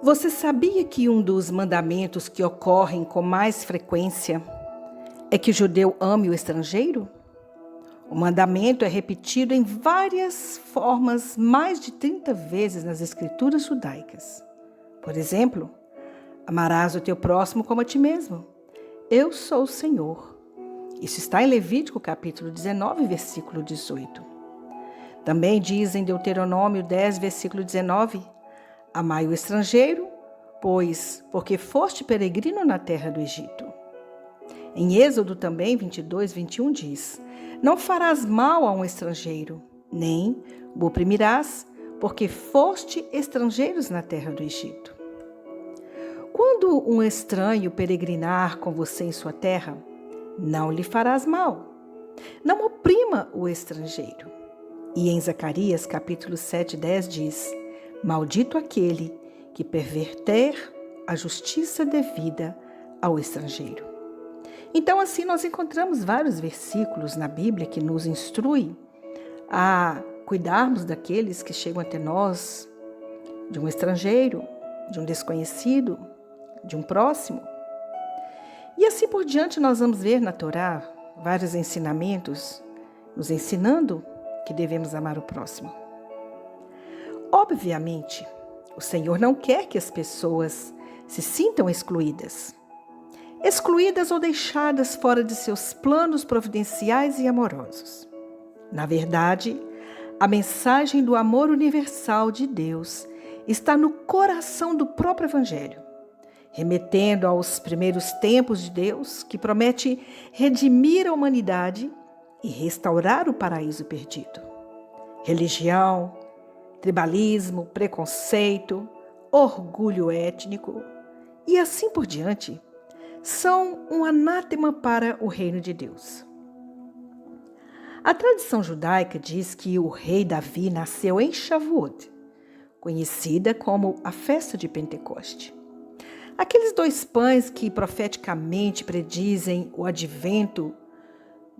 Você sabia que um dos mandamentos que ocorrem com mais frequência é que o judeu ame o estrangeiro? O mandamento é repetido em várias formas mais de 30 vezes nas escrituras judaicas. Por exemplo, amarás o teu próximo como a ti mesmo. Eu sou o Senhor. Isso está em Levítico capítulo 19, versículo 18. Também diz em Deuteronômio 10, versículo 19, amai o estrangeiro, porque foste peregrino na terra do Egito. Em Êxodo também 22, 21 diz, não farás mal a um estrangeiro, nem o oprimirás, porque foste estrangeiros na terra do Egito. Quando um estranho peregrinar com você em sua terra, não lhe farás mal. Não oprima o estrangeiro. E em Zacarias capítulo 7, 10 diz, maldito aquele que perverter a justiça devida ao estrangeiro. Então, assim, nós encontramos vários versículos na Bíblia que nos instruem a cuidarmos daqueles que chegam até nós, de um estrangeiro, de um desconhecido, de um próximo. E assim por diante nós vamos ver na Torá vários ensinamentos nos ensinando que devemos amar o próximo. Obviamente, o Senhor não quer que as pessoas se sintam excluídas ou deixadas fora de seus planos providenciais e amorosos. Na verdade, a mensagem do amor universal de Deus está no coração do próprio Evangelho, remetendo aos primeiros tempos de Deus, que promete redimir a humanidade e restaurar o paraíso perdido. Religião, tribalismo, preconceito, orgulho étnico e assim por diante são um anátema para o reino de Deus. A tradição judaica diz que o rei Davi nasceu em Shavuot, conhecida como a festa de Pentecoste. Aqueles 2 pães que profeticamente predizem o advento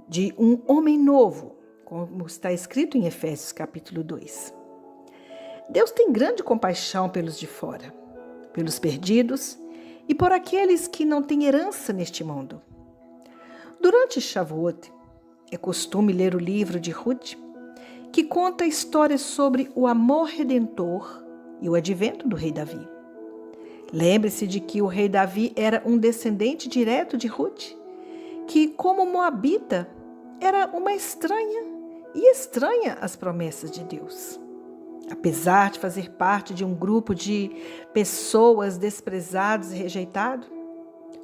de um homem novo, como está escrito em Efésios capítulo 2. Deus tem grande compaixão pelos de fora, pelos perdidos e por aqueles que não têm herança neste mundo. Durante Shavuot, é costume ler o livro de Ruth, que conta histórias sobre o amor redentor e o advento do rei Davi. Lembre-se de que o rei Davi era um descendente direto de Ruth, que, como moabita, era uma estranha e estranha às promessas de Deus. Apesar de fazer parte de um grupo de pessoas desprezadas e rejeitadas,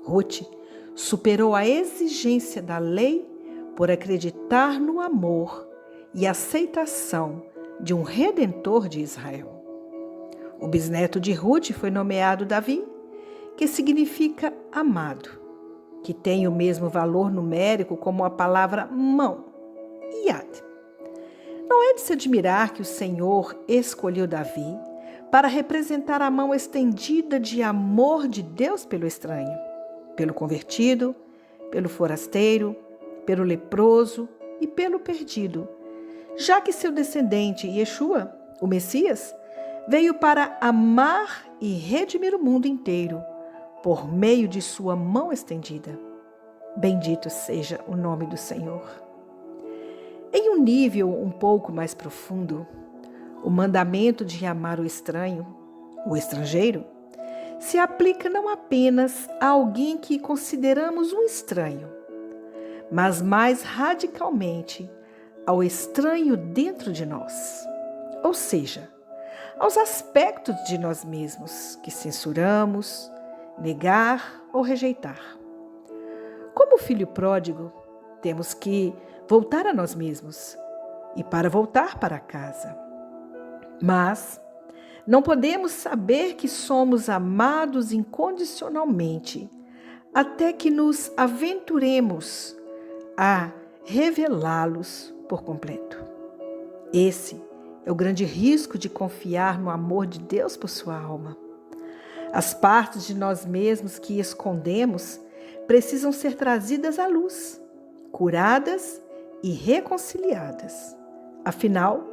Ruth superou a exigência da lei por acreditar no amor e aceitação de um redentor de Israel. O bisneto de Ruth foi nomeado Davi, que significa amado, que tem o mesmo valor numérico como a palavra mão, Yad. Não é de se admirar que o Senhor escolheu Davi para representar a mão estendida de amor de Deus pelo estranho, pelo convertido, pelo forasteiro, pelo leproso e pelo perdido, já que seu descendente, Yeshua, o Messias, veio para amar e redimir o mundo inteiro por meio de sua mão estendida. Bendito seja o nome do Senhor. Em um nível um pouco mais profundo, o mandamento de amar o estranho, o estrangeiro, se aplica não apenas a alguém que consideramos um estranho, mas mais radicalmente ao estranho dentro de nós, ou seja, aos aspectos de nós mesmos que censuramos, negar ou rejeitar. Como filho pródigo, temos que voltar a nós mesmos e para voltar para casa. Mas não podemos saber que somos amados incondicionalmente até que nos aventuremos a revelá-los por completo. Esse é o grande risco de confiar no amor de Deus por sua alma. As partes de nós mesmos que escondemos precisam ser trazidas à luz, curadas e reconciliadas. Afinal,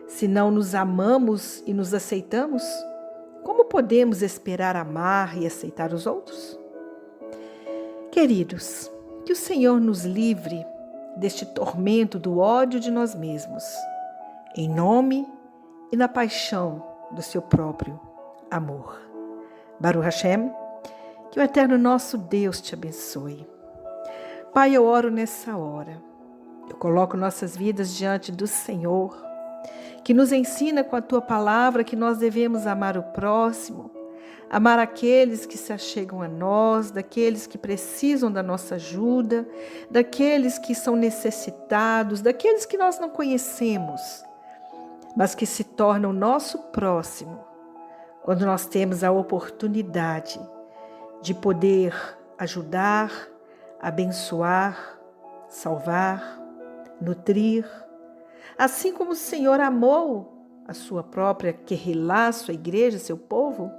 se não nos amamos e nos aceitamos, como podemos esperar amar e aceitar os outros? Queridos, que o Senhor nos livre deste tormento do ódio de nós mesmos, em nome e na paixão do seu próprio amor. Baruch Hashem, que o eterno nosso Deus te abençoe. Pai, eu oro nessa hora. Eu coloco nossas vidas diante do Senhor, que nos ensina com a tua palavra que nós devemos amar o próximo, amar aqueles que se achegam a nós, daqueles que precisam da nossa ajuda, daqueles que são necessitados, daqueles que nós não conhecemos, mas que se tornam nosso próximo, quando nós temos a oportunidade de poder ajudar, abençoar, salvar, nutrir. Assim como o Senhor amou a sua própria Querrilá, sua igreja, seu povo,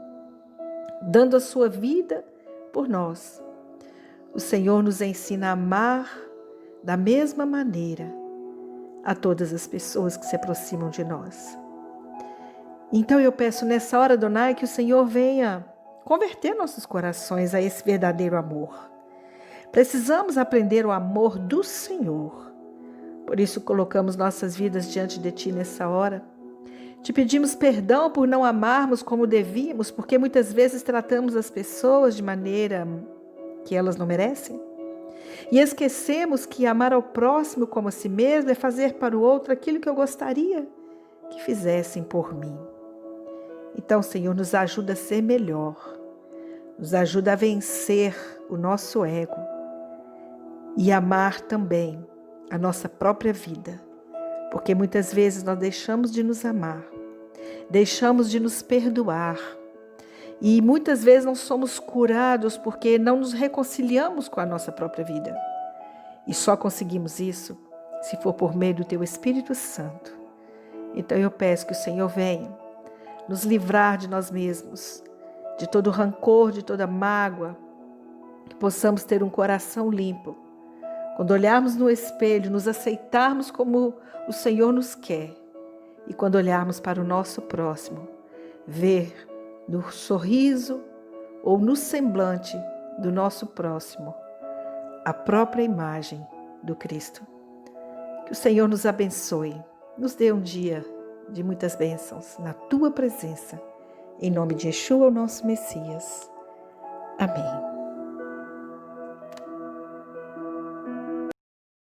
dando a sua vida por nós. O Senhor nos ensina a amar da mesma maneira a todas as pessoas que se aproximam de nós. Então eu peço nessa hora, Adonai, que o Senhor venha converter nossos corações a esse verdadeiro amor. Precisamos aprender o amor do Senhor. Por isso colocamos nossas vidas diante de Ti nessa hora. Te pedimos perdão por não amarmos como devíamos, porque muitas vezes tratamos as pessoas de maneira que elas não merecem. E esquecemos que amar ao próximo como a si mesmo é fazer para o outro aquilo que eu gostaria que fizessem por mim. Então, Senhor, nos ajuda a ser melhor. Nos ajuda a vencer o nosso ego e amar também a nossa própria vida, porque muitas vezes nós deixamos de nos amar, deixamos de nos perdoar e muitas vezes não somos curados porque não nos reconciliamos com a nossa própria vida. E só conseguimos isso se for por meio do Teu Espírito Santo. Então eu peço que o Senhor venha nos livrar de nós mesmos, de todo rancor, de toda mágoa, que possamos ter um coração limpo. Quando olharmos no espelho, nos aceitarmos como o Senhor nos quer. E quando olharmos para o nosso próximo, ver no sorriso ou no semblante do nosso próximo a própria imagem do Cristo. Que o Senhor nos abençoe, nos dê um dia de muitas bênçãos na Tua presença. Em nome de Yeshua, o nosso Messias. Amém.